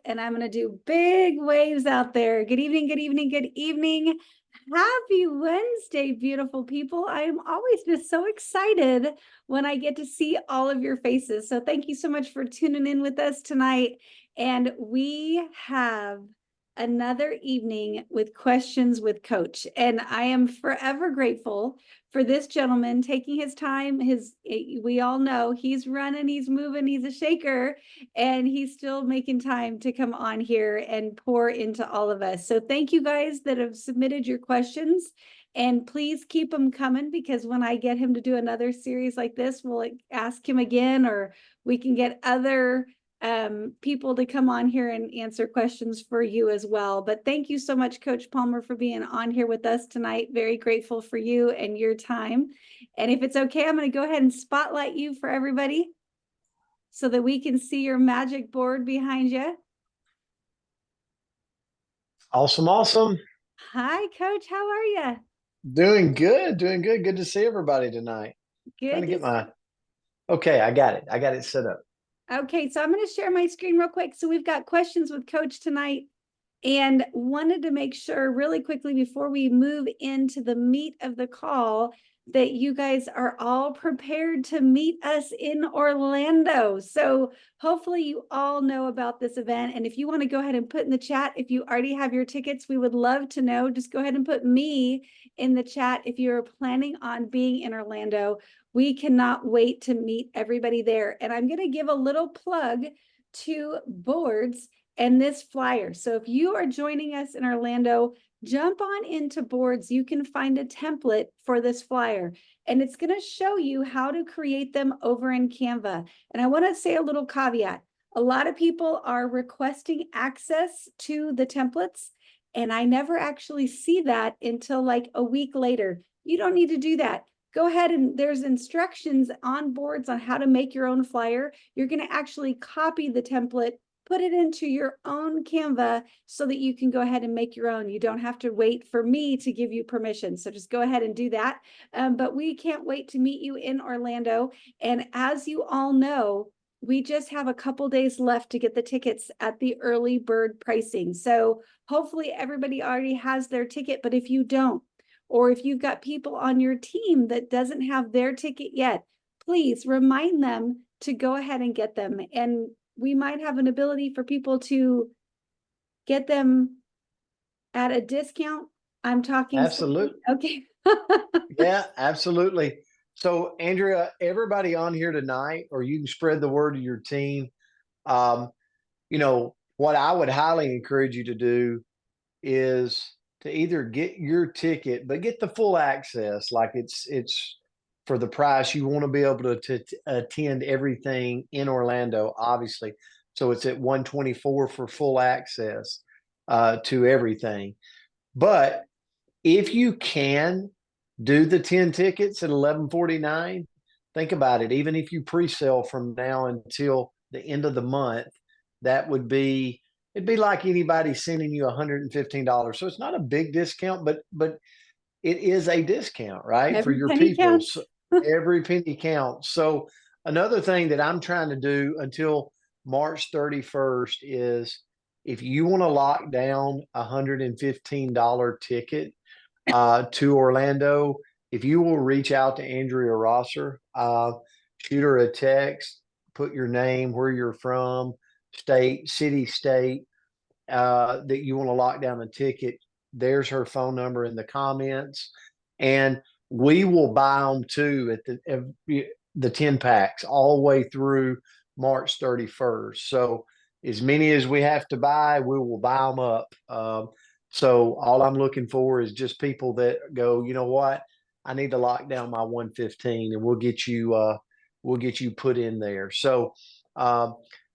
and I'm going to do big waves out there. Good evening, good evening, good evening. Happy Wednesday, beautiful people. I am always just so excited when I get to see all of your faces. So thank you so much for tuning in with us tonight. And we have another evening with questions with Coach. And I am forever grateful for this gentleman taking his time. We all know he's running, he's moving, he's a shaker, and he's still making time to come on here and pour into all of us. So thank you guys that have submitted your questions. And please keep them coming, because when I get him to do another series like this, we'll ask him again, or we can get other people to come on here and answer questions for you as well. But thank you so much, Coach Palmer, for being on here with us tonight. Very grateful for you and your time. And if it's okay, I'm going to go ahead and spotlight you for everybody so that we can see your magic board behind you. Awesome, awesome. Hi, Coach. How are you? Doing good, doing good. Good to see everybody tonight. Trying to Good. get my, okay, I got it. I got it set up. Okay, so I'm going to share my screen real quick. So we've got questions with Coach tonight, and wanted to make sure really quickly before we move into the meat of the call that you guys are all prepared to meet us in Orlando. So hopefully you all know about this event. And if you want to go ahead and put in the chat, if you already have your tickets, we would love to know. Just go ahead and put me in the chat if you're planning on being in Orlando. We cannot wait to meet everybody there. And I'm going to give a little plug to Boards and this flyer. So if you are joining us in Orlando, jump on into Boards. You can find a template for this flyer, and it's going to show you how to create them over in Canva. And I want to say a little caveat. A lot of people are requesting access to the templates, and I never actually see that until like a week later. You don't need to do that. Go ahead, and there's instructions on Boards on how to make your own flyer. You're going to actually copy the template, put it into your own Canva so that you can go ahead and make your own. You don't have to wait for me to give you permission. So just go ahead and do that. But we can't wait to meet you in Orlando. And as you all know, we just have a couple days left to get the tickets at the early bird pricing. So hopefully everybody already has their ticket, but if you don't, or if you've got people on your team that doesn't have their ticket yet, please remind them to go ahead and get them. And we might have an ability for people to get them at a discount. I'm talking. Absolutely. Okay. Yeah, absolutely. So, Andrea, everybody on here tonight, or you can spread the word to your team. Um, what I would highly encourage you to do is to either get your ticket, but get the full access. Like it's for the price. You want to be able to attend everything in Orlando, obviously. So it's at 124 for full access to everything. But if you can do the 10 tickets at 1149, think about it. Even if you pre-sale from now until the end of the month, that would be, it'd be like anybody sending you $115. So it's not a big discount, but it is a discount, right? For Every your penny people. counts. So every penny counts. So another thing that I'm trying to do until March 31st is, if you want to lock down a $115 ticket to Orlando, if you will reach out to Andrea Rosser, shoot her a text, put your name, where you're from, state, city, state, that you want to lock down a ticket. There's her phone number in the comments, and we will buy them too at the 10 packs all the way through March 31st. So as many as we have to buy, we will buy them up. So all I'm looking for is just people that go, you know what, I need to lock down my 115, and we'll get you put in there. So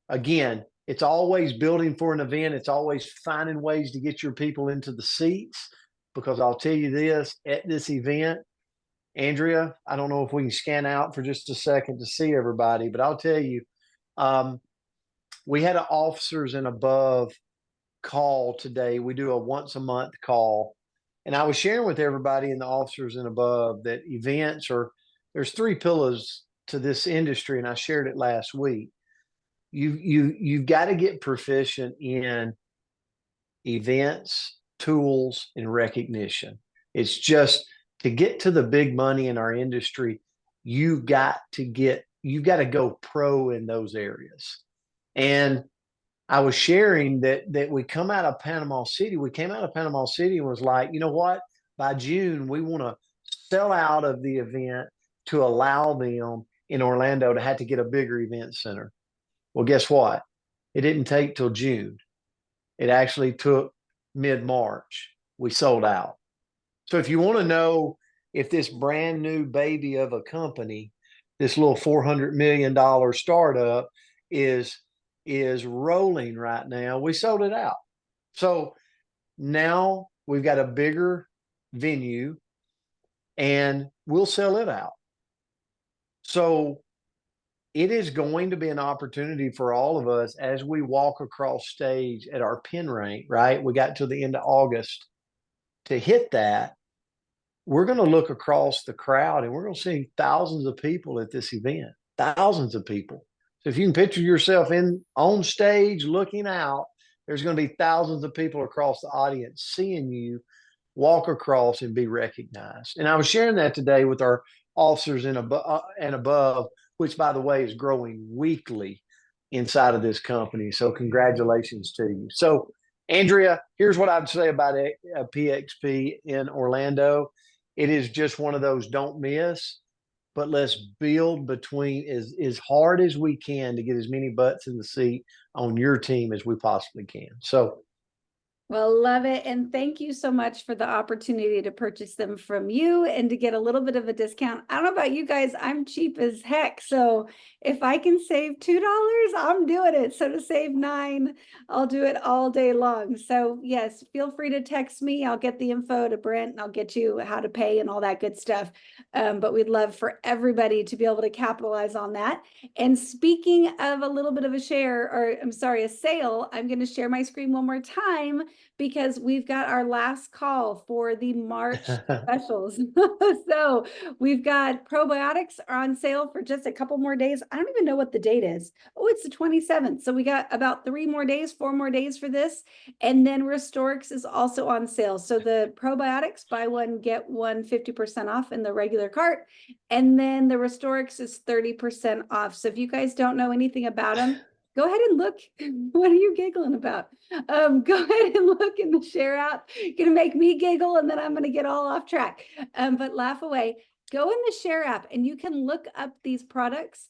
again, it's always building for an event. It's always finding ways to get your people into the seats, because I'll tell you this, at this event, Andrea, I don't know if we can scan out for just a second to see everybody, but I'll tell you, we had an officers and above call today. We do a once a month call. And I was sharing with everybody in the officers and above that there's three pillars to this industry. And I shared it last week. you've got to get proficient in events, tools, and recognition. It's just to get to the big money in our industry, you've got to go pro in those areas. And I was sharing that we come out of Panama City. We came out of Panama City and was like, you know what? By June, we want to sell out of the event to allow them in Orlando to have to get a bigger event center. Well, guess what? It didn't take till June. It actually took mid-March. We sold out. So if you want to know if this brand new baby of a company, this little $400 million startup is rolling right now, we sold it out. So now we've got a bigger venue and we'll sell it out. So it is going to be an opportunity for all of us as we walk across stage at our pin rank, right? We got to the end of August to hit that. We're going to look across the crowd and we're going to see thousands of people at this event, thousands of people. So if you can picture yourself in on stage looking out, there's going to be thousands of people across the audience seeing you walk across and be recognized. And I was sharing that today with our officers and above, which by the way is growing weekly inside of this company. So congratulations to you. So Andrea, here's what I'd say about PXP in Orlando. It is just one of those don't miss, but let's build between as hard as we can to get as many butts in the seat on your team as we possibly can. So Well, love it. And thank you so much for the opportunity to purchase them from you and to get a little bit of a discount. I don't know about you guys, I'm cheap as heck. So if I can save $2, I'm doing it. So to save 9, I'll do it all day long. So yes, feel free to text me. I'll get the info to Brent and I'll get you how to pay and all that good stuff. But we'd love for everybody to be able to capitalize on that. And speaking of a little bit of a share, or I'm sorry, a sale, I'm going to share my screen one more time because we've got our last call for the March specials. So we've got probiotics are on sale for just a couple more days. I don't even know what the date is. Oh, it's the 27th. So we got about 4 more days for this. And then Restorix is also on sale. So the probiotics, buy one, get one 50% off in the regular cart. And then the Restorix is 30% off. So if you guys don't know anything about them, go ahead and look. What are you giggling about? Go ahead and look in the share app. You're gonna make me giggle and then I'm gonna get all off track. But laugh away. Go in the share app and you can look up these products.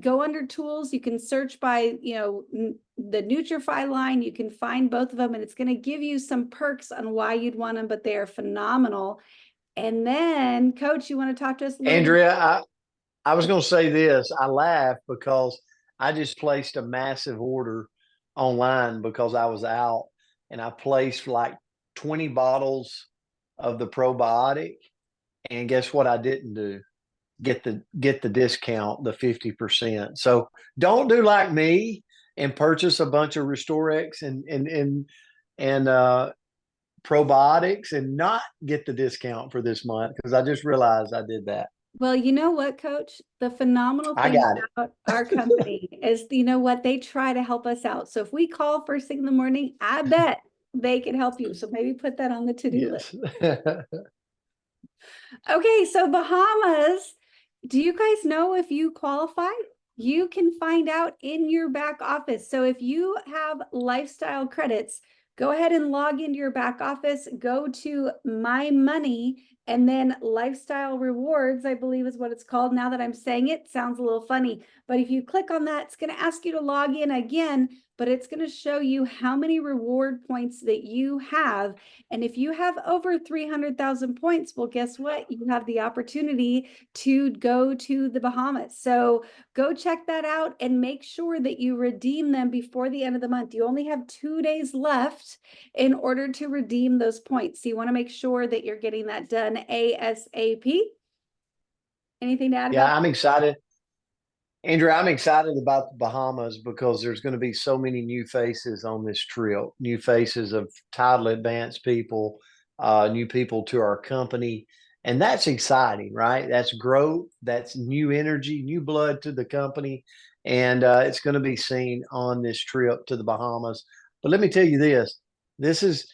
Go under tools. You can search by, the Nutrify line. You can find both of them and it's going to give you some perks on why you'd want them, but they are phenomenal. And then, Coach, you want to talk to us a little bit? Andrea, I was going to say this. I laugh because I just placed a massive order online because I was out and I placed like 20 bottles of the probiotic. And guess what I didn't do? Get the discount, the 50%. So don't do like me and purchase a bunch of Restorex and probiotics and not get the discount for this month because I just realized I did that. Well, you know what, Coach? The phenomenal I thing got it. about our company is, what? They try to help us out. So if we call first thing in the morning, I bet they can help you. So maybe put that on the to-do list. Yes. Okay, so Bahamas, do you guys know if you qualify? You can find out in your back office. So if you have lifestyle credits, go ahead and log into your back office, go to My Money, and then lifestyle rewards, I believe is what it's called. Now that I'm saying it, sounds a little funny, but if you click on that, it's going to ask you to log in again, but it's going to show you how many reward points that you have. And if you have over 300,000 points, well, guess what? You have the opportunity to go to the Bahamas. So go check that out and make sure that you redeem them before the end of the month. You only have 2 days left in order to redeem those points. So you want to make sure that you're getting that done ASAP. Anything to add Yeah, about I'm excited. Andrew, I'm excited about the Bahamas because there's going to be so many new faces on this trip, new faces of title advanced people, new people to our company. And that's exciting, right? That's growth, that's new energy, new blood to the company. and it's going to be seen on this trip to the Bahamas. But let me tell you this: this is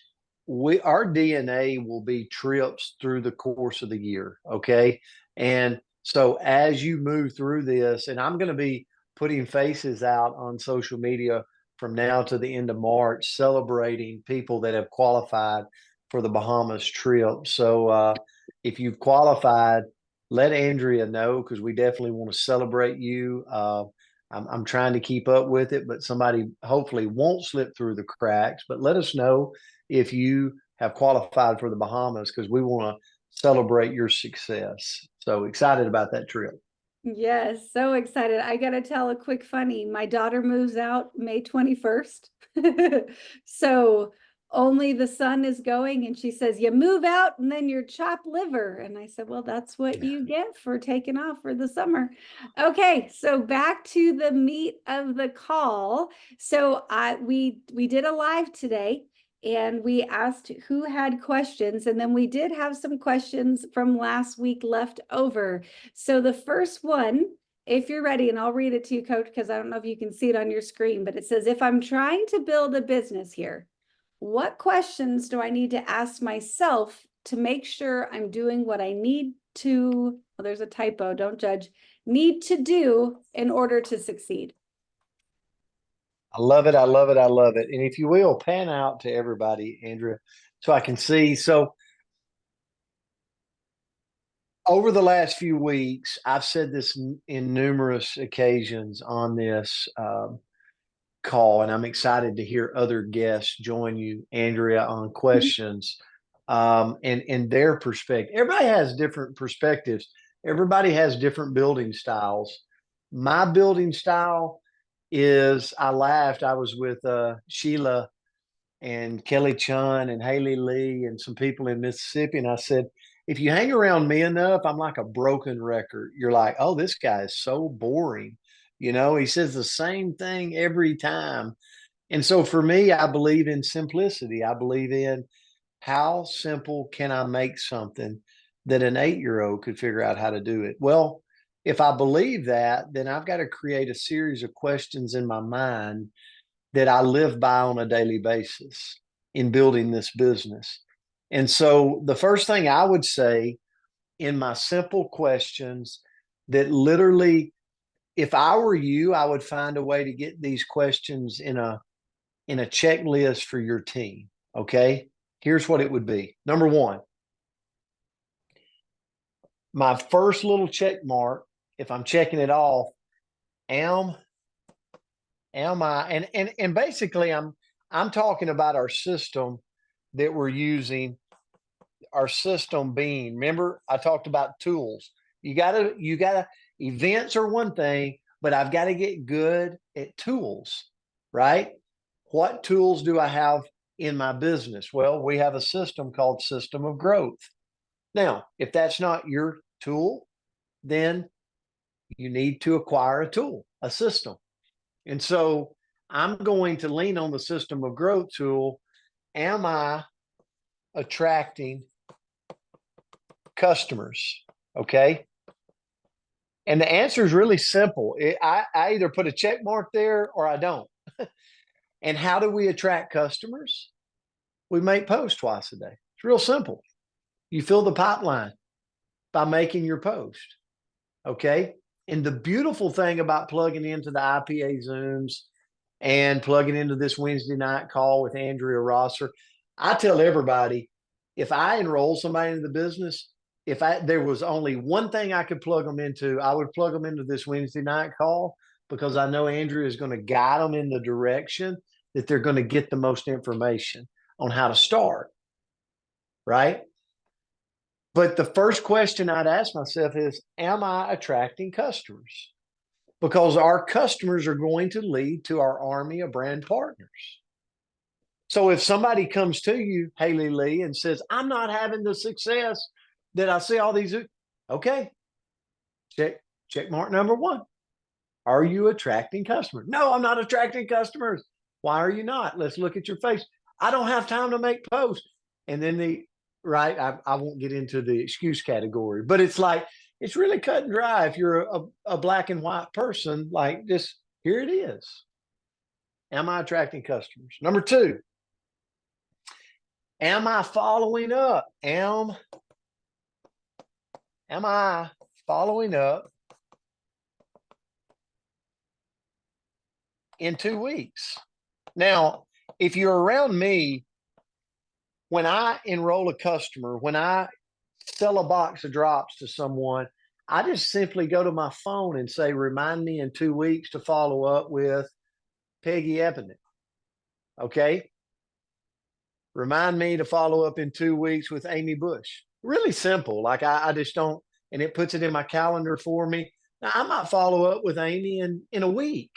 our DNA will be trips through the course of the year. Okay, and so as you move through this, and I'm going to be putting faces out on social media from now to the end of March, celebrating people that have qualified for the Bahamas trip. So if you've qualified, let Andrea know because we definitely want to celebrate you. I'm trying to keep up with it, but somebody hopefully won't slip through the cracks. But let us know if you have qualified for the Bahamas because we want to celebrate your success. So excited about that trip. Yes, so excited. I gotta tell a quick funny. My daughter moves out May 21st. So only the son is going, and she says, "You move out and then you're chopped liver." And I said, "Well, that's what you get for taking off for the summer." Okay, so back to the meat of the call. So we did a live today and we asked who had questions, and then we did have some questions from last week left over. So the first one, if you're ready, and I'll read it to you, Coach, because I don't know if you can see it on your screen, but it says, if I'm trying to build a business here, what questions do I need to ask myself to make sure I'm doing what I need to, well, there's a typo, don't judge, need to do in order to succeed? I love it. I love it. I love it. And if you will, pan out to everybody, Andrea, so I can see. So over the last few weeks, I've said this in numerous occasions on this call, and I'm excited to hear other guests join you, Andrea, on questions and their perspective. Everybody has different perspectives. Everybody has different building styles. My building style is I laughed. I was with Sheila and Kelly Chun and Haley Lee and some people in Mississippi. And I said, if you hang around me enough, I'm like a broken record. You're like, oh, this guy is so boring. You know, he says the same thing every time. And so for me, I believe in simplicity. I believe in how simple can I make something that an 8-year old could figure out how to do it? Well, if I believe that, then I've got to create a series of questions in my mind that I live by on a daily basis in building this business. And so the first thing I would say in my simple questions that literally, if I were you, I would find a way to get these questions in a checklist for your team. Okay. Here's what it would be. Number one, my first little check mark, if I'm checking it off, am I and basically I'm talking about our system that we're using, our system being, remember I talked about tools. You gotta events are one thing, but I've got to get good at tools, right? What tools do I have in my business? Well, we have a system called system of growth. Now, if that's not your tool, then you need to acquire a tool, a system. And so I'm going to lean on the system of growth tool. Am I attracting customers? Okay. And the answer is really simple. I either put a check mark there or I don't. And how do we attract customers? We make posts twice a day. It's real simple. You fill the pipeline by making your post. Okay. And the beautiful thing about plugging into the IPA Zooms and plugging into this Wednesday night call with Andrea Rosser, I tell everybody if I enroll somebody into the business, if there was only one thing I could plug them into, I would plug them into this Wednesday night call because I know Andrea is going to guide them in the direction that they're going to get the most information on how to start. Right. But the first question I'd ask myself is, am I attracting customers? Because our customers are going to lead to our army of brand partners. So if somebody comes to you, Haley Lee, and says, I'm not having the success that I see all these, okay, check mark number one. Are you attracting customers? No, I'm not attracting customers. Why are you not? Let's look at your face. I don't have time to make posts. And then right, I won't get into the excuse category, but it's like, it's really cut and dry. If you're a black and white person, like just Here it is. Am I attracting customers? Number two, am I following up? Am I following up in 2 weeks? Now, if you're around me, when I enroll a customer, when I sell a box of drops to someone, I just simply go to my phone and say, remind me in 2 weeks to follow up with Peggy Eppenden. Okay. Remind me to follow up in 2 weeks with Amy Bush. Really simple. Like I just don't, and it puts it in my calendar for me. Now, I might follow up with Amy in a week,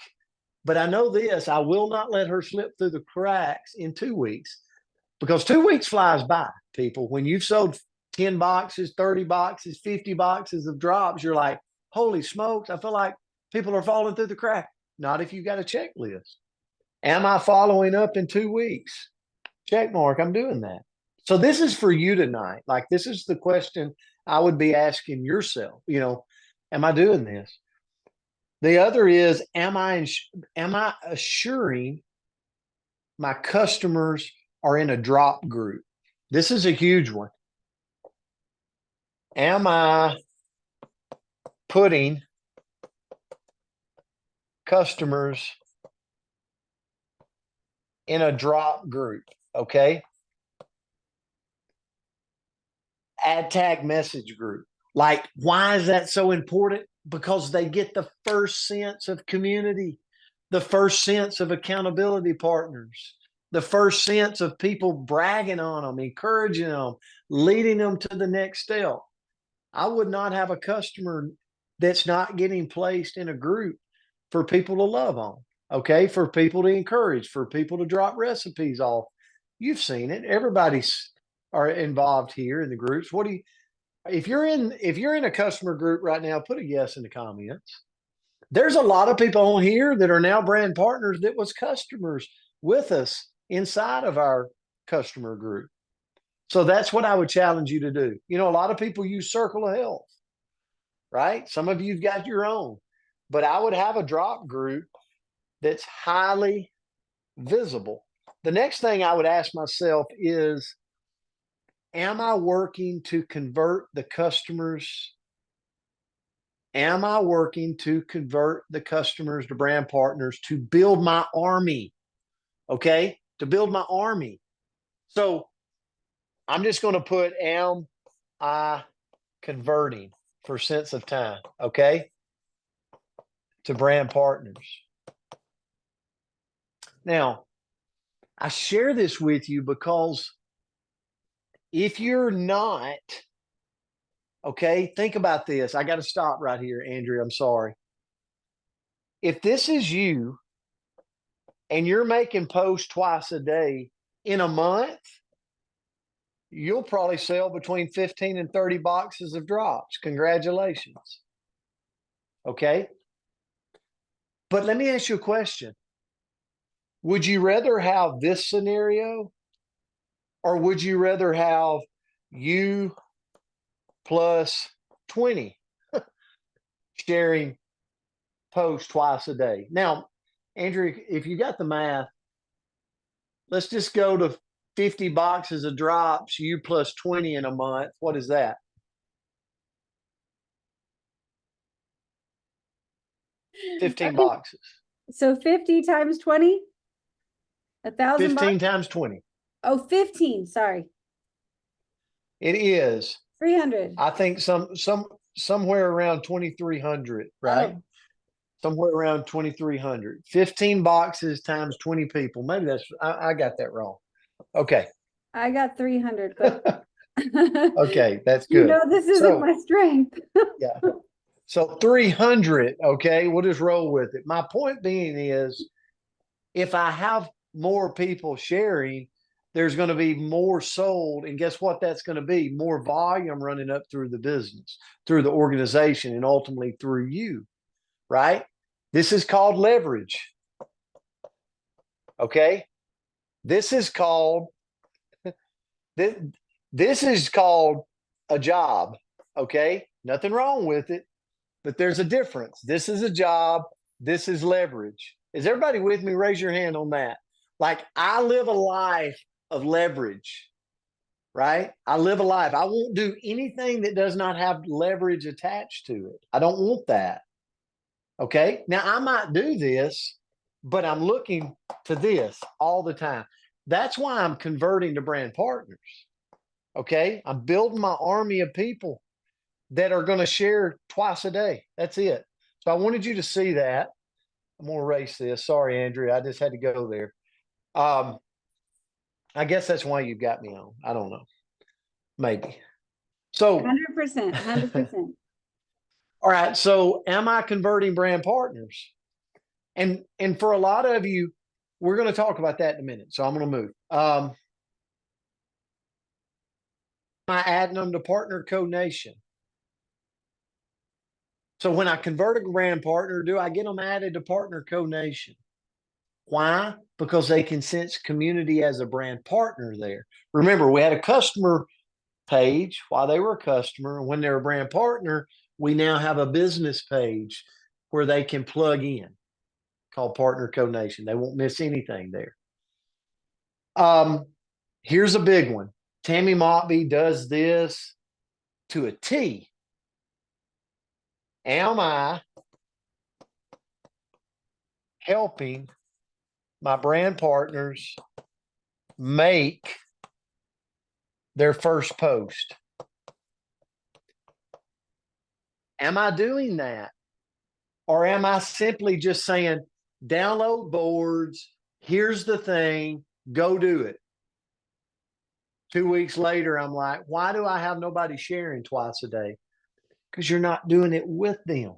but I know this, I will not let her slip through the cracks in 2 weeks, because 2 weeks flies by, people. When you've sold 10 boxes, 30 boxes, 50 boxes of drops, you're like, holy smokes, I feel like people are falling through the crack. Not if you've got a checklist. Am I following up in 2 weeks? Check mark, I'm doing that. So this is for you tonight. Like, this is the question I would be asking yourself, am I doing this? The other is, am I assuring my customers are in a drop group? This is a huge one. Am I putting customers in a drop group? Okay. Ad tag message group. Like, why is that so important? Because they get the first sense of community, the first sense of accountability partners, the first sense of people bragging on them, encouraging them, leading them to the next step. I would not have a customer that's not getting placed in a group for people to love on, okay? For people to encourage, for people to drop recipes off. You've seen it. Everybody's are involved here in the groups. What do you, if you're in a customer group right now, put a yes in the comments. There's a lot of people on here that are now brand partners that was customers with us inside of our customer group. So that's what I would challenge you to do. A lot of people use Circle of Health, right? Some of you've got your own, but I would have a drop group that's highly visible. The next thing I would ask myself is, am I working to convert the customers? Am I working to convert the customers to brand partners to build my army? Okay, to build my army. So I'm just going to put, am I converting for sense of time? Okay, to brand partners. Now, I share this with you because if you're not, okay, think about this. I got to stop right here, Andrea. I'm sorry. If this is you and you're making posts twice a day in a month, you'll probably sell between 15 and 30 boxes of drops. Congratulations. Okay. But let me ask you a question. Would you rather have this scenario, or would you rather have you plus 20 sharing posts twice a day? Now, Andrew, if you got the math, let's just go to 50 boxes of drops, you plus 20 in a month. What is that? Okay. 15 boxes. So 50 times 20? 1,000 15 bucks? times 20. Oh, 15. Sorry. It is. 300. I think somewhere around 2,300, right? Oh, Somewhere around 2,300. 15 boxes times 20 people. Maybe I got that wrong. Okay. I got 300, but Okay, that's good. this isn't my strength. Yeah. So 300, okay, we'll just roll with it. My point being is, if I have more people sharing, there's going to be more sold. And guess what that's going to be? More volume running up through the business, through the organization, and ultimately through you, right? This is called leverage. Okay. This is called a job. Okay. Nothing wrong with it, but there's a difference. This is a job. This is leverage. Is everybody with me? Raise your hand on that. Like, I live a life of leverage, right? I live a life. I won't do anything that does not have leverage attached to it. I don't want that. Okay. Now, I might do this, but I'm looking to this all the time. That's why I'm converting to brand partners. Okay. I'm building my army of people that are going to share twice a day. That's it. So I wanted you to see that. I'm going to erase this. Sorry, Andrea. I just had to go there. I guess that's why you got me on. I don't know. Maybe. So 100%, 100%. all right. So am I converting brand partners? And for a lot of you, we're going to talk about that in a minute. So I'm going to move. Am I adding them to Partner Code Nation? So when I convert a brand partner, do I get them added to Partner Code Nation? Why? Because they can sense community as a brand partner there. Remember, we had a customer page while they were a customer. And when they're a brand partner, we now have a business page where they can plug in called Partner Code Nation. They won't miss anything there. Here's a big one. Tammy Motley does this to a T. Am I helping my brand partners make their first post? Am I doing that? Or am I simply just saying, download boards, here's the thing, go do it? 2 weeks later, I'm like, why do I have nobody sharing twice a day? Because you're not doing it with them.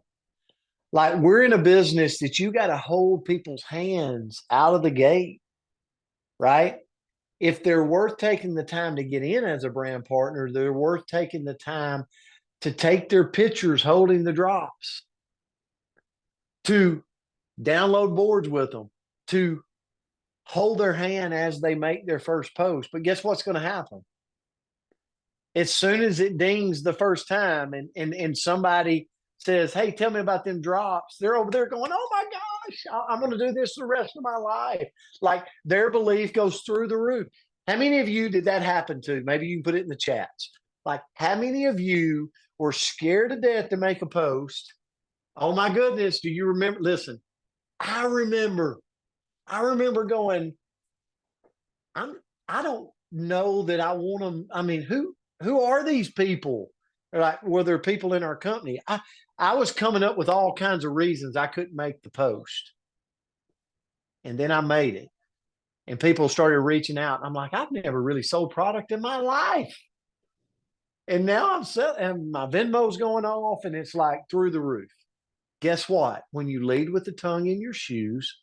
Like, we're in a business that you got to hold people's hands out of the gate, right? If they're worth taking the time to get in as a brand partner, they're worth taking the time to take their pictures holding the drops, to download boards with them, to hold their hand as they make their first post. But guess what's going to happen? As soon as it dings the first time and somebody says, hey, tell me about them drops, they're over there going, oh my gosh, I'm going to do this the rest of my life. Like, their belief goes through the roof. How many of you did that happen to? Maybe you can put it in the chats. Like, how many of you were scared to death to make a post? Oh my goodness, do you remember? Listen, I remember going, I don't know that I want them. I mean, who are these people? Like, were there people in our company? I was coming up with all kinds of reasons I couldn't make the post. And then I made it. And people started reaching out. I'm like, I've never really sold product in my life. And now I'm selling, and my Venmo's going off, and it's like through the roof. Guess what? When you lead with the tongue in your shoes,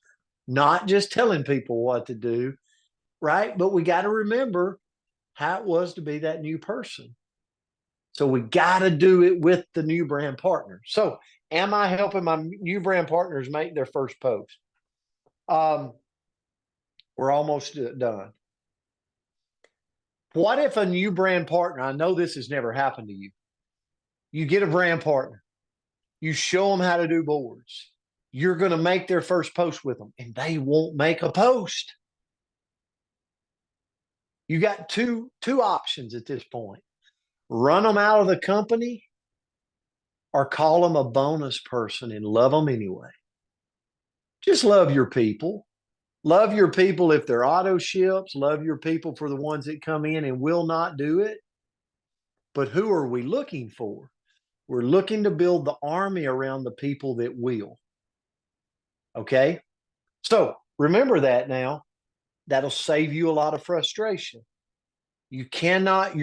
not just telling people what to do, right? But we got to remember how it was to be that new person. So we got to do it with the new brand partner. So am I helping my new brand partners make their first post? We're almost done. What if a new brand partner, I know this has never happened to you. You get a brand partner, you show them how to do boards. You're going to make their first post with them, and they won't make a post. You got two options at this point. Run them out of the company or call them a bonus person and love them anyway. Just love your people. Love your people if they're auto ships. Love your people for the ones that come in and will not do it. But who are we looking for? We're looking to build the army around the people that will. Okay? So remember that now. That'll save you a lot of frustration. You cannot,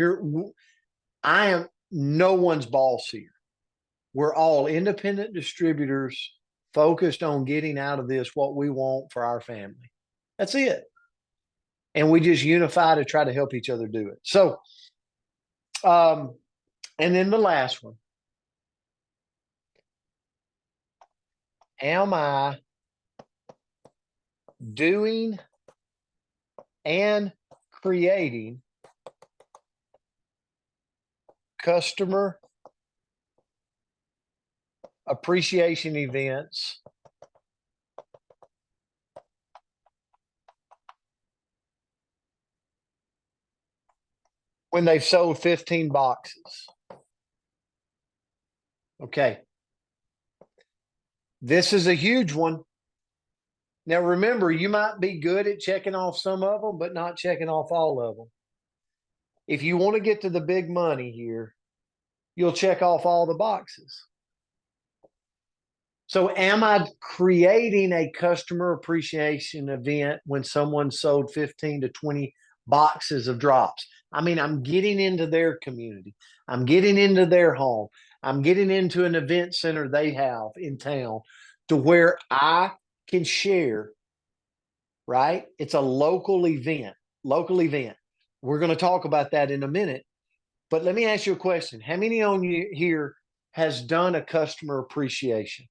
I am no one's boss here. We're all independent distributors focused on getting out of this what we want for our family. That's it. And we just unify to try to help each other do it. So, and then the last one. Am I doing and creating customer appreciation events when they've sold 15 boxes. Okay. This is a huge one. Now, remember, you might be good at checking off some of them, but not checking off all of them. If you want to get to the big money here, you'll check off all the boxes. So, am I creating a customer appreciation event when someone sold 15 to 20 boxes of drops? I mean, I'm getting into their community, I'm getting into their home, I'm getting into an event center they have in town to where I can share, right? It's a local event, local event. We're going to talk about that in a minute. But let me ask you a question. How many on you here has done a customer appreciation?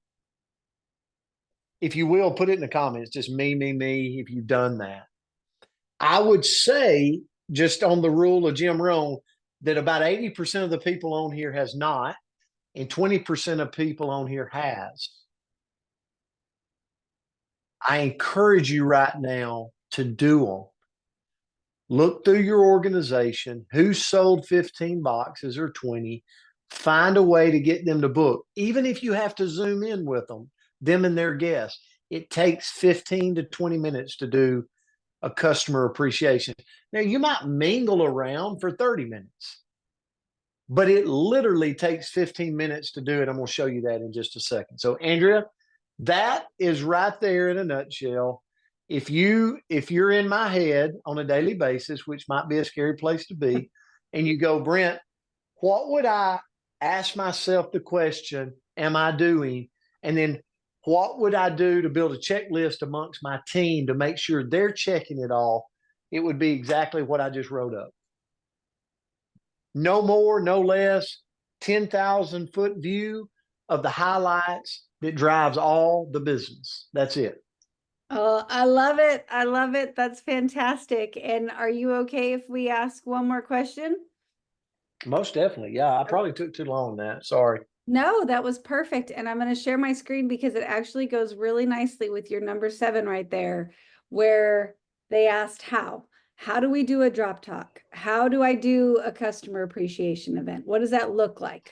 If you will, put it in the comments, just me, if you've done that. I would say, just on the rule of Jim Rohn, that about 80% of the people on here has not, and 20% of people on here has. I encourage you right now to do them. Look through your organization, who sold 15 boxes or 20, find a way to get them to book. Even if you have to Zoom in with them and their guests, it takes 15 to 20 minutes to do a customer appreciation. Now, you might mingle around for 30 minutes, but it literally takes 15 minutes to do it. I'm going to show you that in just a second. So, Andrea, that is right there in a nutshell. If you're in my head on a daily basis, which might be a scary place to be, and you go, Brent, what would I ask myself the question, am I doing? And then what would I do to build a checklist amongst my team to make sure they're checking it all? It would be exactly what I just wrote up. No more, no less, 10,000-foot view of the highlights that drives all the business. That's it. Oh, I love it. I love it. That's fantastic. And are you okay if we ask one more question? Most definitely. Yeah, I probably took too long on that. Sorry. No, that was perfect. And I'm going to share my screen because it actually goes really nicely with your number 7 right there, where they asked how. How do we do a drop talk? How do I do a customer appreciation event? What does that look like?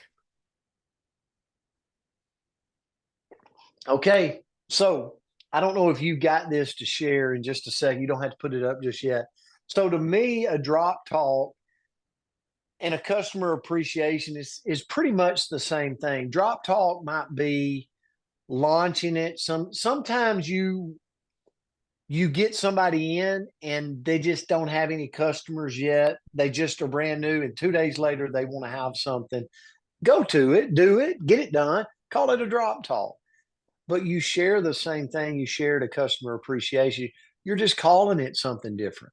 Okay. So I don't know if you got this to share in just a second. You don't have to put it up just yet. So to me, a drop talk and a customer appreciation is pretty much the same thing. Drop talk might be launching it. Sometimes you get somebody in and they just don't have any customers yet. They just are brand new, and 2 days later they want to have something. Go to it, do it, get it done, call it a drop talk. But you share the same thing you shared a customer appreciation. You're just calling it something different.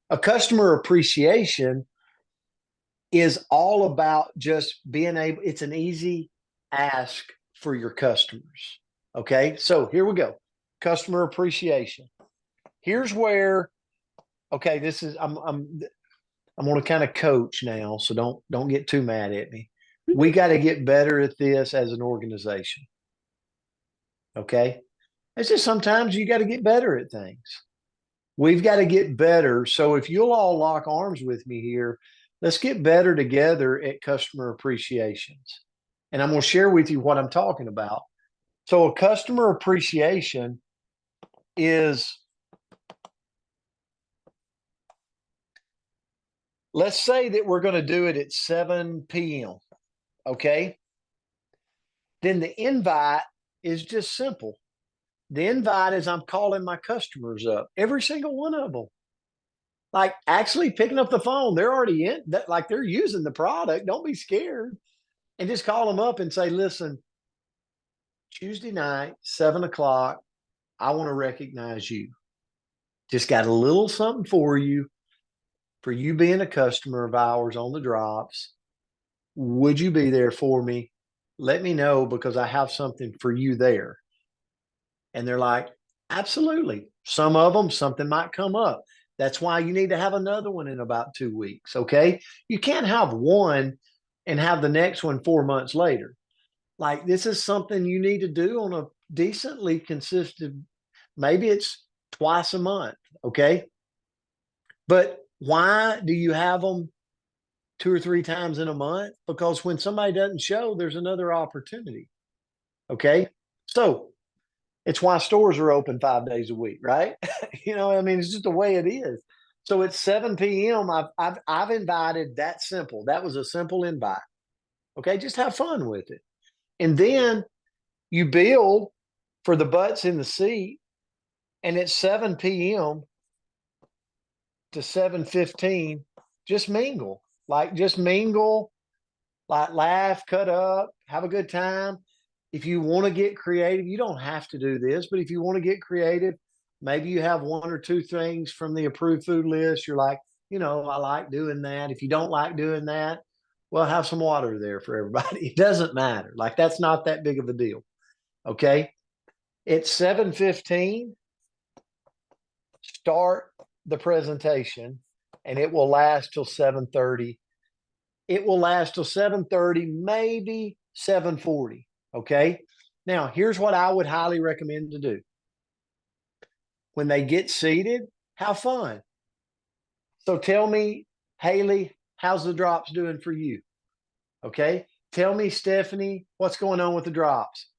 A customer appreciation is all about just being able, it's an easy ask for your customers. Okay. So here we go. Customer appreciation. Here's where, okay, this is, I'm going to kind of coach now. So don't get too mad at me. We got to get better at this as an organization. Okay. It's just sometimes you got to get better at things. We've got to get better. So if you'll all lock arms with me here, let's get better together at customer appreciations. And I'm going to share with you what I'm talking about. So a customer appreciation is, let's say that we're going to do it at 7 p.m. Okay. Then the invite is just simple. The invite is I'm calling my customers up, every single one of them. Like actually picking up the phone. They're already in that, like they're using the product. Don't be scared. And just call them up and say, listen, Tuesday night, 7 o'clock, I want to recognize you. Just got a little something for you being a customer of ours on the drops. Would you be there for me? Let me know because I have something for you there. And they're like, absolutely. Some of them, something might come up. That's why you need to have another one in about 2 weeks. Okay. You can't have one and have the next one 4 months later. Like this is something you need to do on a decently consistent, maybe it's twice a month. Okay. But why do you have them 2 or 3 times in a month, because when somebody doesn't show, there's another opportunity. Okay. So it's why stores are open 5 days a week, right? I mean, it's just the way it is. So it's 7 p.m. I've invited that simple. That was a simple invite. Okay. Just have fun with it. And then you build for the butts in the seat, and it's 7 p.m. to 7:15. Just mingle. Just mingle, like laugh, cut up, have a good time. If you want to get creative, you don't have to do this, but if you want to get creative, maybe you have 1 or 2 things from the approved food list. You're like, I like doing that. If you don't like doing that, well, have some water there for everybody. It doesn't matter. Like, that's not that big of a deal. Okay. It's 7:15. Start the presentation, and it will last till 7:30. It will last till 7:30, maybe 7:40. Okay. Now, here's what I would highly recommend to do. When they get seated, have fun. So tell me, Haley, how's the drops doing for you? Okay. Tell me, Stephanie, what's going on with the drops?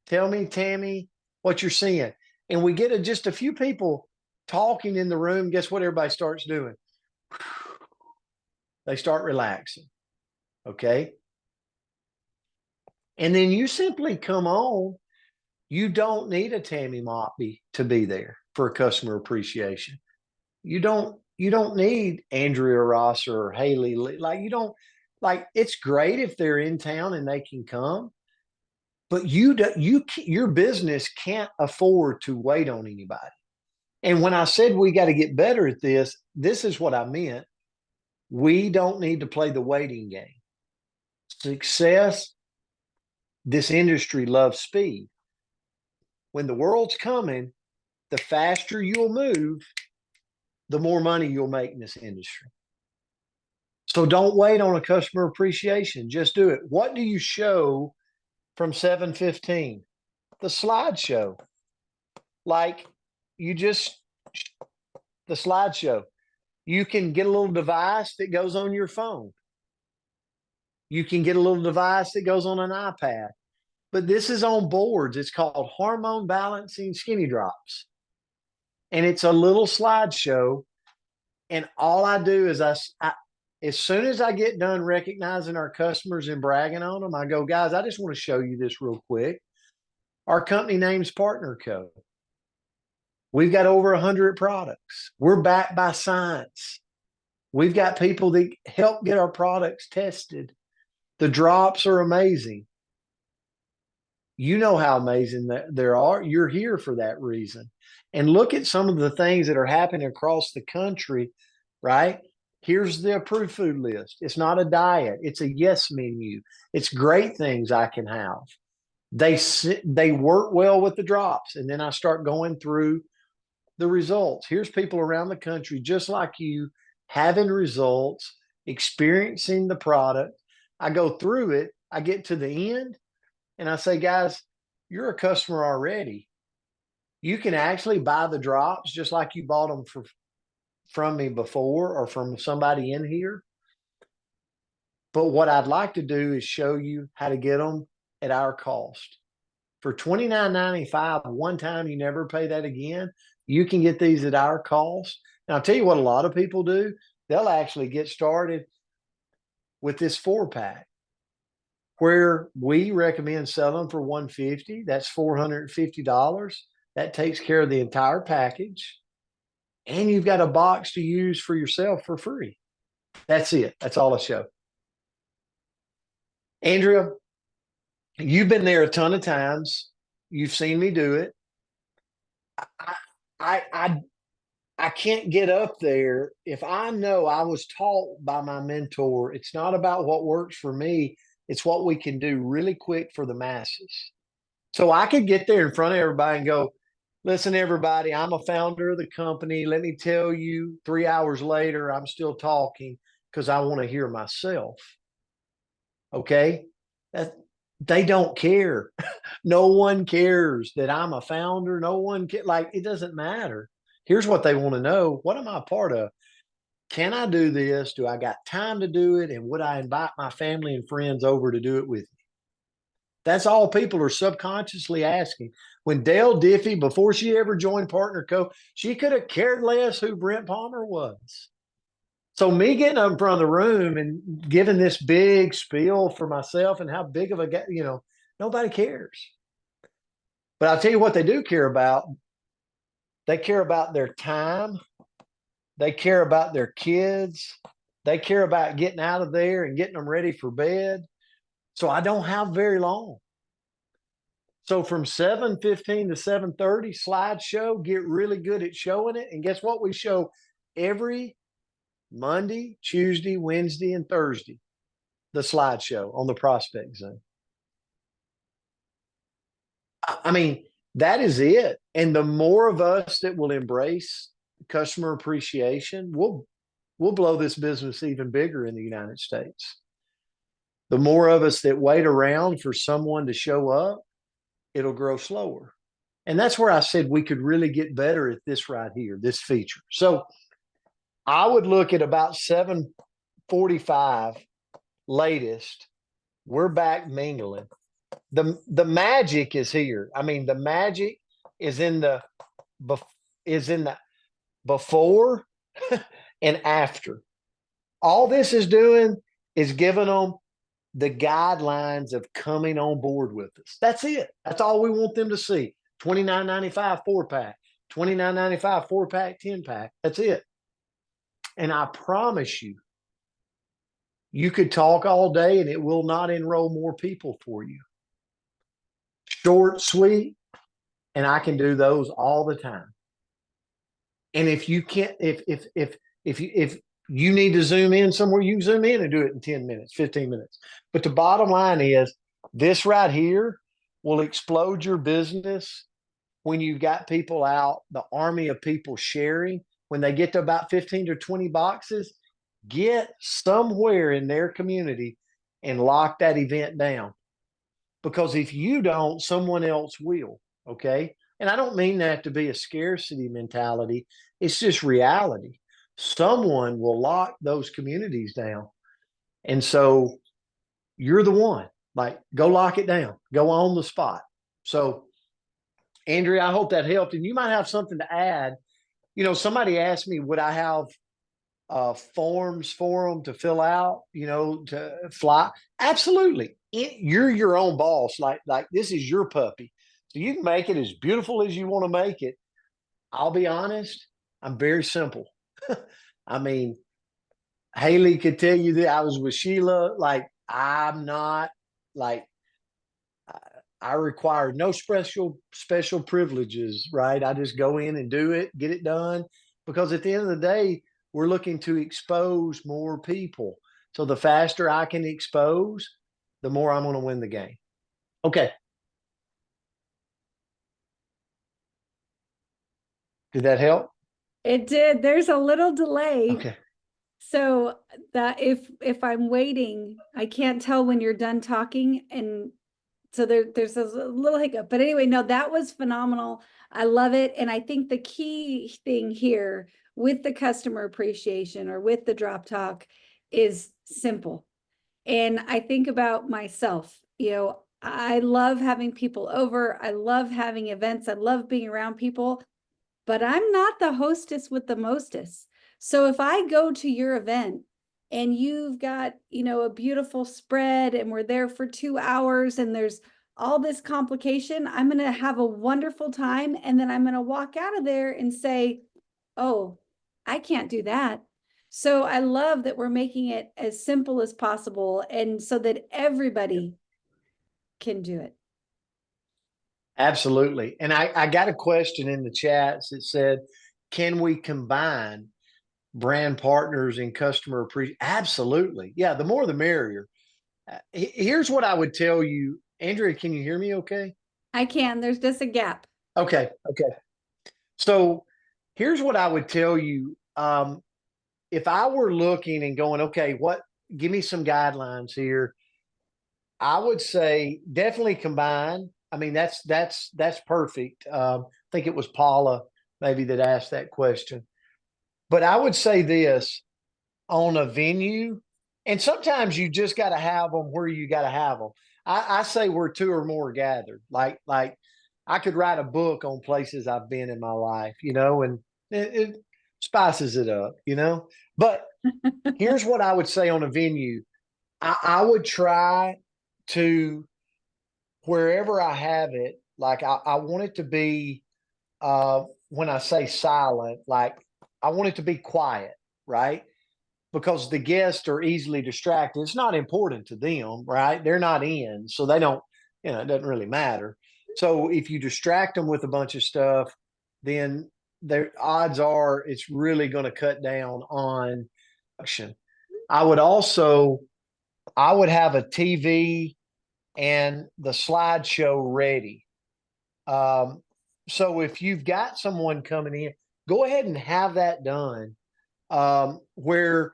Tell me, Tammy, what you're seeing. And we get just a few people talking in the room. Guess what everybody starts doing? They start relaxing. Okay. And then you simply come on. You don't need a Tammy Mockbee to be there for customer appreciation. You don't need Andrea Ross or Haley Lee. It's great if they're in town and they can come, but your business can't afford to wait on anybody. And when I said we got to get better at this is what I meant. We don't need to play the waiting game. Success, this industry loves speed. When the world's coming, the faster you'll move, the more money you'll make in this industry. So don't wait on a customer appreciation. Just do it. What do you show from 7:15? The slideshow. The slideshow. You can get a little device that goes on your phone. You can get a little device that goes on an iPad. But this is on boards. It's called Hormone Balancing Skinny Drops. And it's a little slideshow. And all I do is as soon as I get done recognizing our customers and bragging on them, I go, guys, I just want to show you this real quick. Our company name's Partner Co. We've got over 100 products. We're backed by science. We've got people that help get our products tested. The drops are amazing. You know how amazing that there are. You're here for that reason. And look at some of the things that are happening across the country, right? Here's the approved food list. It's not a diet. It's a yes menu. It's great things I can have. They work well with the drops. And then I start going through the results. Here's people around the country, just like you, having results, experiencing the product. I go through it. I get to the end and I say, guys, you're a customer already. You can actually buy the drops just like you bought them from me before or from somebody in here. But what I'd like to do is show you how to get them at our cost. For $29.95, one time, you never pay that again. You can get these at our cost. And I'll tell you what a lot of people do. They'll actually get started with this 4-pack, where we recommend selling for $150. That's $450. That takes care of the entire package. And you've got a box to use for yourself for free. That's it. That's all I show. Andrea, you've been there a ton of times. You've seen me do it. I can't get up there if I know I was taught by my mentor. It's not about what works for me. It's what we can do really quick for the masses. So I could get there in front of everybody and go, listen, everybody, I'm a founder of the company. Let me tell you, 3 hours later, I'm still talking because I want to hear myself. Okay. They don't care. No one cares that I'm a founder. No one it doesn't matter. Here's what they want to know. What am I a part of? Can I do this? Do I got time to do it? And would I invite my family and friends over to do it with me? That's all people are subconsciously asking. When Dale Diffie, before she ever joined Partner Co., she could have cared less who Brent Palmer was. So me getting up in front of the room and giving this big spiel for myself and how big of a guy, nobody cares. But I'll tell you what they do care about. They care about their time. They care about their kids. They care about getting out of there and getting them ready for bed. So I don't have very long. So from 7:15 to 7:30, slideshow, get really good at showing it. And guess what? We show every Monday, Tuesday, Wednesday, and Thursday, the slideshow on the prospect Zoom. I mean, that is it. And the more of us that will embrace customer appreciation, we'll blow this business even bigger in the United States. The more of us that wait around for someone to show up, it'll grow slower. And that's where I said we could really get better at this right here, this feature. So I would look at about 7:45 latest. We're back mingling. The magic is here. I mean, the magic is in the before and after. All this is doing is giving them the guidelines of coming on board with us. That's it. That's all we want them to see. $29.95 4-pack, $29.95 4-pack, 10-pack. That's it. And I promise you, you could talk all day and it will not enroll more people for you. Short, sweet, and I can do those all the time. And if you can't, if you need to zoom in somewhere, you can zoom in and do it in 10 minutes, 15 minutes. But the bottom line is this right here will explode your business when you've got people out, the army of people sharing. When they get to about 15 to 20 boxes, get somewhere in their community and lock that event down. Because if you don't, someone else will. Okay. And I don't mean that to be a scarcity mentality. It's just reality. Someone will lock those communities down. And so you're the one. Like, go lock it down, go on the spot. So, Andrea, I hope that helped. And you might have something to add. Somebody asked me, would I have forms for them to fill out, to fly? Absolutely. You're your own boss. Like this is your puppy. So you can make it as beautiful as you want to make it. I'll be honest, I'm very simple. I mean, Haley could tell you that I was with Sheila. Like, I'm not like, I require no special privileges, right? I just go in and do it, get it done. Because at the end of the day, we're looking to expose more people. So the faster I can expose, the more I'm going to win the game. Okay. Did that help? It did. There's a little delay. Okay. So that if I'm waiting, I can't tell when you're done talking. And so there's a little hiccup. But anyway, no, that was phenomenal. I love it. And I think the key thing here with the customer appreciation or with the drop talk is simple. And I think about myself, I love having people over. I love having events. I love being around people, but I'm not the hostess with the mostest. So if I go to your event and you've got, a beautiful spread and we're there for 2 hours and there's all this complication, I'm going to have a wonderful time. And then I'm going to walk out of there and say, oh, I can't do that. So I love that we're making it as simple as possible and so that everybody can do it. Absolutely. And I got a question in the chats that said, can we combine brand partners and customer appreciation? Absolutely. Yeah. The more, the merrier. Here's what I would tell you. Andrea, can you hear me okay? I can. There's just a gap. Okay. Okay. So here's what I would tell you. If I were looking and going, okay, give me some guidelines here. I would say definitely combine. I mean, that's perfect. I think it was Paula maybe that asked that question. But I would say this, on a venue, and sometimes you just got to have them where you got to have them. I say where two or more gathered. Like I could write a book on places I've been in my life, and it spices it up, But here's what I would say on a venue. I would try to, wherever I have it, like I want it to be, when I say silent, like I want it to be quiet, right? Because the guests are easily distracted. It's not important to them, right? They're not in, so they don't, it doesn't really matter. So if you distract them with a bunch of stuff, then their odds are it's really going to cut down on action. I would also, I would have a TV and the slideshow ready. Um, so if you've got someone coming in, go ahead and have that done. Where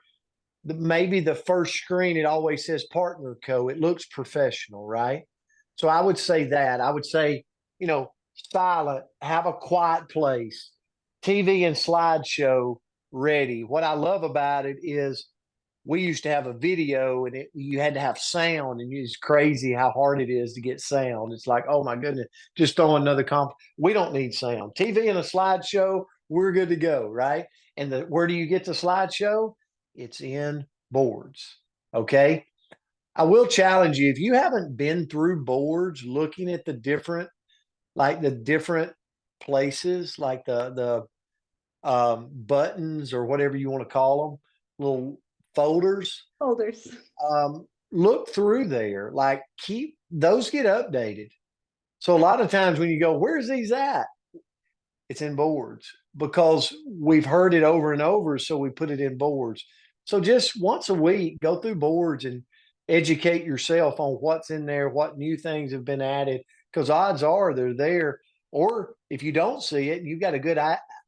maybe the first screen, it always says partner co. It looks professional, right? So I would say that. I would say, silent, have a quiet place, TV and slideshow ready. What I love about it is we used to have a video and you had to have sound, and it's crazy how hard it is to get sound. It's like, oh my goodness, just throw another comp. We don't need sound. TV and a slideshow, we're good to go, right? And where do you get the slideshow? It's in boards. Okay. I will challenge you, if you haven't been through boards looking at the different places, like the buttons or whatever you want to call them, little folders. Folders. Look through there, like keep those get updated. So a lot of times when you go, where's these at? It's in boards because we've heard it over and over. So we put it in boards. So just once a week, go through boards and educate yourself on what's in there, what new things have been added, because odds are they're there. Or if you don't see it, you've got a good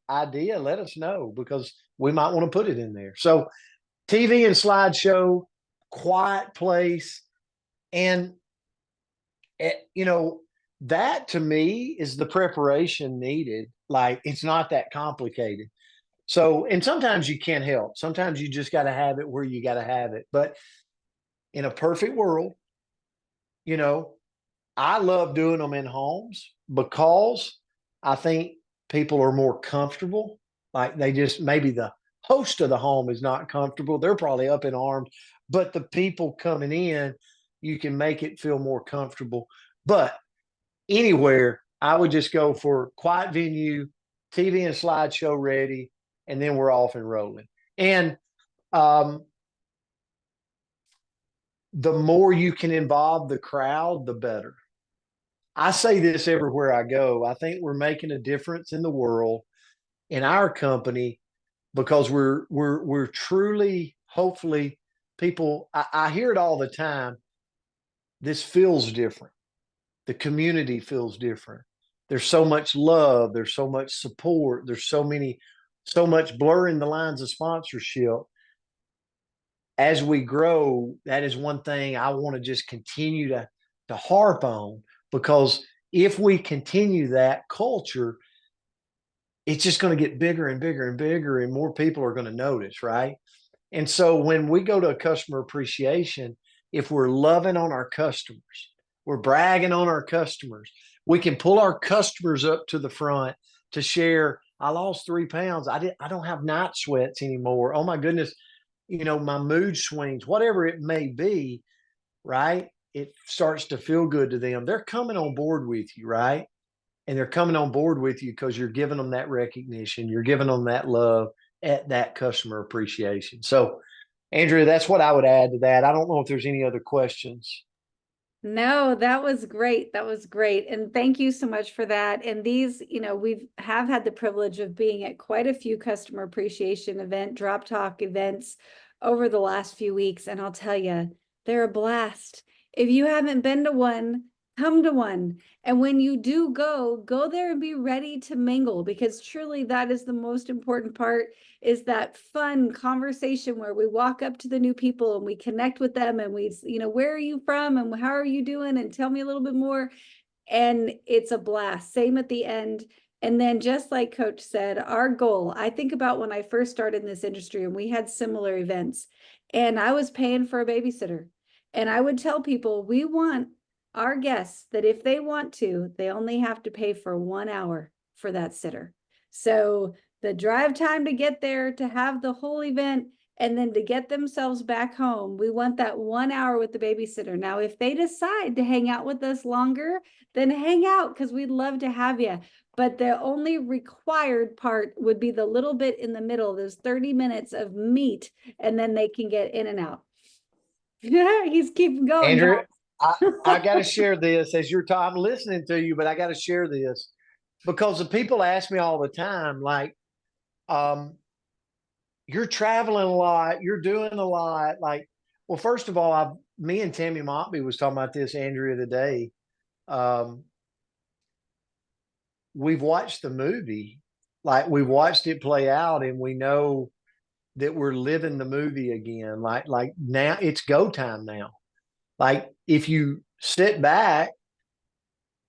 idea, let us know because we might want to put it in there. So TV and slideshow, quiet place. And, that to me is the preparation needed. Like it's not that complicated. So, and sometimes you can't help. Sometimes you just got to have it where you got to have it. But in a perfect world, you know, I love doing them in homes because I think people are more comfortable. Like they just, maybe the host of the home is not comfortable. They're probably up in arms, but the people coming in, you can make it feel more comfortable. But anywhere, I would just go for quiet venue, TV and slideshow ready, and then we're off and rolling. And um, the more you can involve the crowd, the better. I say this everywhere I go. I think we're making a difference in the world in our company because we're truly, hopefully, people. I hear it all the time. This feels different. The community feels different. There's so much love. There's so much support. There's so much blurring the lines of sponsorship. As we grow, that is one thing I want to just continue to harp on, because if we continue that culture, it's just going to get bigger and bigger and bigger, and more people are going to notice, right? And so when we go to a customer appreciation, if we're loving on our customers, we're bragging on our customers, we can pull our customers up to the front to share. I lost 3 pounds. I don't have night sweats anymore. Oh my goodness. My mood swings, whatever it may be, right? It starts to feel good to them. They're coming on board with you, right? And they're coming on board with you because you're giving them that recognition. You're giving them that love at that customer appreciation. So, Andrea, that's what I would add to that. I don't know if there's any other questions. No, that was great. That was great. And thank you so much for that. And these, we've had the privilege of being at quite a few customer appreciation drop talk events over the last few weeks. And I'll tell you, they're a blast. If you haven't been to one, come to one. And when you do go there and be ready to mingle, because truly that is the most important part, is that fun conversation where we walk up to the new people and we connect with them and we, where are you from and how are you doing and tell me a little bit more. And it's a blast. Same at the end. And then just like Coach said, our goal, I think about when I first started in this industry and we had similar events and I was paying for a babysitter. And I would tell people, we want our guests that if they want to, they only have to pay for 1 hour for that sitter. So the drive time to get there, to have the whole event, and then to get themselves back home, we want that 1 hour with the babysitter. Now, if they decide to hang out with us longer, then hang out because we'd love to have you. But the only required part would be the little bit in the middle, those 30 minutes of meat, and then they can get in and out. He's keeping going. Andrew, I got to share this as you're talking. I'm listening to you, but I got to share this because the people ask me all the time, like, you're traveling a lot, you're doing a lot. Like, well, first of all, me and Tammy Montby was talking about this, Andrea, today. We've watched the movie, like we've watched it play out, and we know that we're living the movie again. Like now it's go time now. Like if you sit back,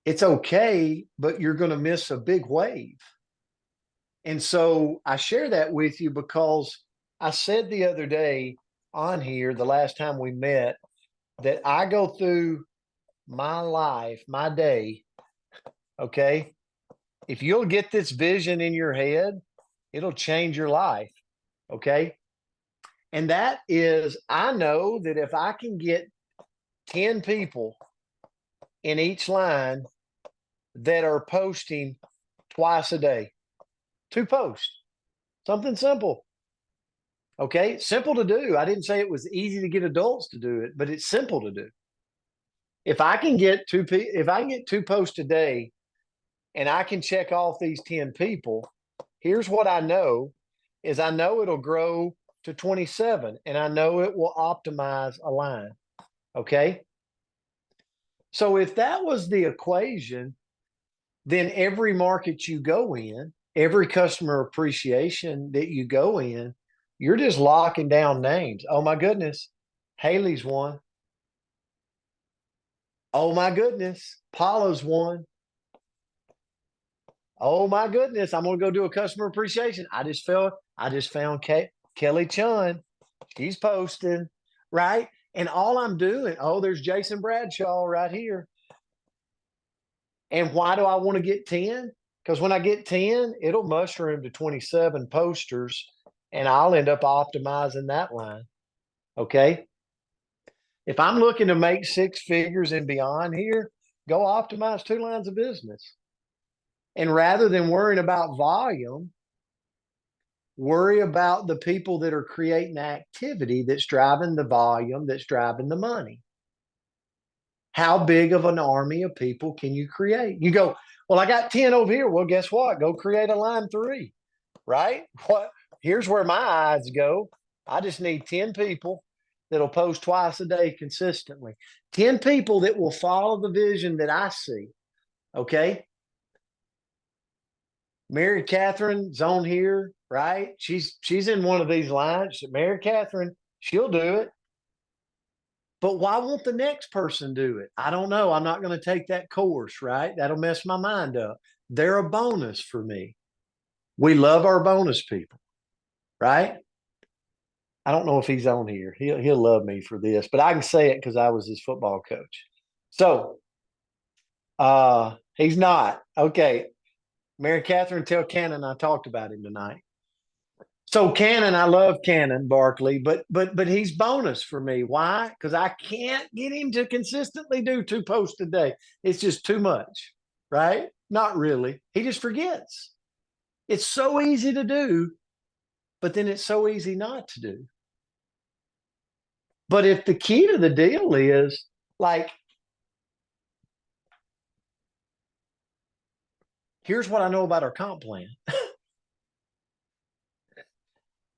it's okay, but you're going to miss a big wave. And so I share that with you because I said the other day on here, the last time we met, that I go through my life, my day, okay? If you'll get this vision in your head, it'll change your life, okay? And that is, I know that if I can get 10 people in each line that are posting twice a day, 2 posts, something simple. Okay, simple to do. I didn't say it was easy to get adults to do it, but it's simple to do. If I can get if I can get 2 posts a day and I can check off these 10 people, here's what I know is I know it'll grow to 27 and I know it will optimize a line. Okay. So if that was the equation, then every market you go in, every customer appreciation that you go in, you're just locking down names. Oh my goodness, Haley's one. Oh my goodness, Paula's one. Oh my goodness, I'm gonna go do a customer appreciation. I just found Kelly Chun. She's posting, right? And all I'm doing, oh, there's Jason Bradshaw right here. And why do I want to get 10? Because when I get 10, it'll mushroom to 27 posters and I'll end up optimizing that line. Okay. If I'm looking to make 6 figures and beyond here, go optimize 2 lines of business. And rather than worrying about volume, worry about the people that are creating activity that's driving the volume, that's driving the money. How big of an army of people can you create? You go, well, I got 10 over here. Well, guess what? Go create a line 3, right? What? Here's where my eyes go. I just need 10 people that'll post twice a day consistently. 10 people that will follow the vision that I see. Okay. Mary Catherine's on here, right? She's in one of these lines. Mary Catherine, she'll do it. But why won't the next person do it? I don't know. I'm not going to take that course, right? That'll mess my mind up. They're a bonus for me. We love our bonus people, right? I don't know if he's on here. He'll love me for this, but I can say it because I was his football coach. So he's not. Okay. Mary Catherine, tell Cannon I talked about him tonight. So Cannon, I love Cannon Barkley, but he's bonus for me. Why? Because I can't get him to consistently do 2 posts a day. It's just too much, right? Not really. He just forgets. It's so easy to do, but then it's so easy not to do. But if the key to the deal is like, here's what I know about our comp plan.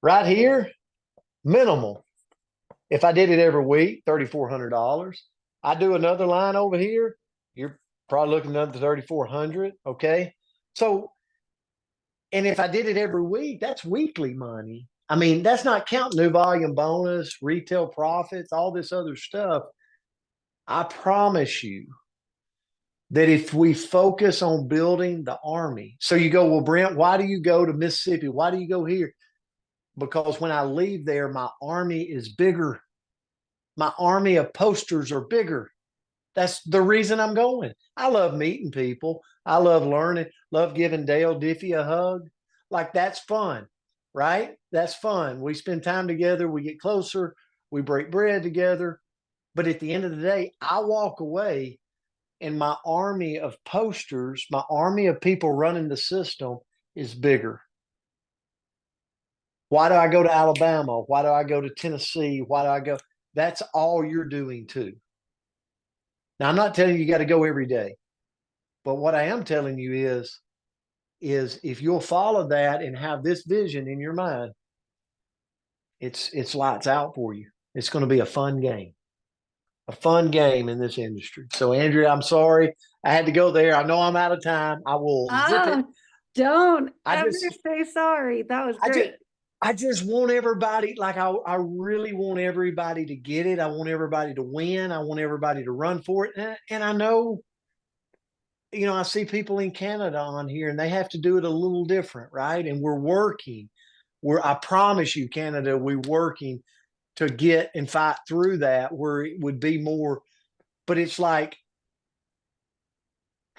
Right here, minimal. If I did it every week, $3,400. I do another line over here, you're probably looking at another 3,400. Okay. So, and if I did it every week, that's weekly money. I mean, that's not counting new volume bonus, retail profits, all this other stuff. I promise you, that if we focus on building the army, so you go, well, Brent, why do you go to Mississippi? Why do you go here? Because when I leave there, my army is bigger. My army of posters are bigger. That's the reason I'm going. I love meeting people. I love learning, love giving Dale Diffie a hug. Like that's fun, right? That's fun. We spend time together. We get closer. We break bread together. But at the end of the day, I walk away and my army of posters, my army of people running the system is bigger. Why do I go to Alabama? Why do I go to Tennessee? Why do I go? That's all you're doing too. Now, I'm not telling you got to go every day, but what I am telling you is if you'll follow that and have this vision in your mind, it's lights out for you. It's going to be a fun game in this industry. So, Andrea, I'm sorry I had to go there. I know I'm out of time. I will zip it. Don't I ever just- say sorry. That was great. I just want everybody, like I really want everybody to get it. I want everybody to win. I want everybody to run for it. And I know, I see people in Canada on here and they have to do it a little different, right? And we're working. I promise you, Canada, we're working to get and fight through that where it would be more, but it's like,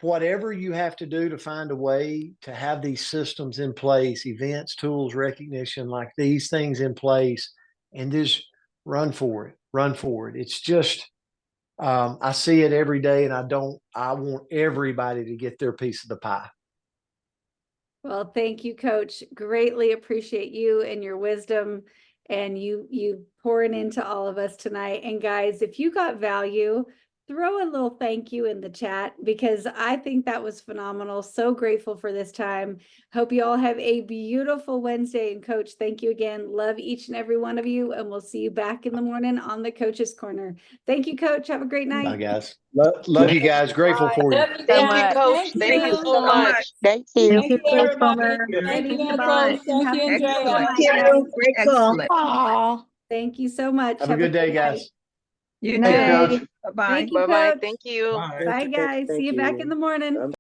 whatever you have to do to find a way to have these systems in place, events, tools, recognition, like these things in place, and just run for it. It's just, I see it every day and I want everybody to get their piece of the pie. Well, thank you, Coach. Greatly appreciate you and your wisdom and you pouring into all of us tonight. And guys, if you got value, throw a little thank you in the chat because I think that was phenomenal. So grateful for this time. Hope you all have a beautiful Wednesday. And Coach, thank you again. Love each and every one of you. And we'll see you back in the morning on the Coach's Corner. Thank you, Coach. Have a great night. Bye, guys. Love you guys. Grateful for you. Thank you, Coach. Thank you so much. Thank you. Thank you, Coach everybody. Palmer. Thank you, Goodbye. Coach. Thank you, Andrea. Excellent. Great call. Aw. Thank you so much. Have a good day, night. guys. You Night. Hey, too. Coach. Bye-bye. Thank you, Bye-bye. Coach. Thank you. Bye, guys. See you back in the morning.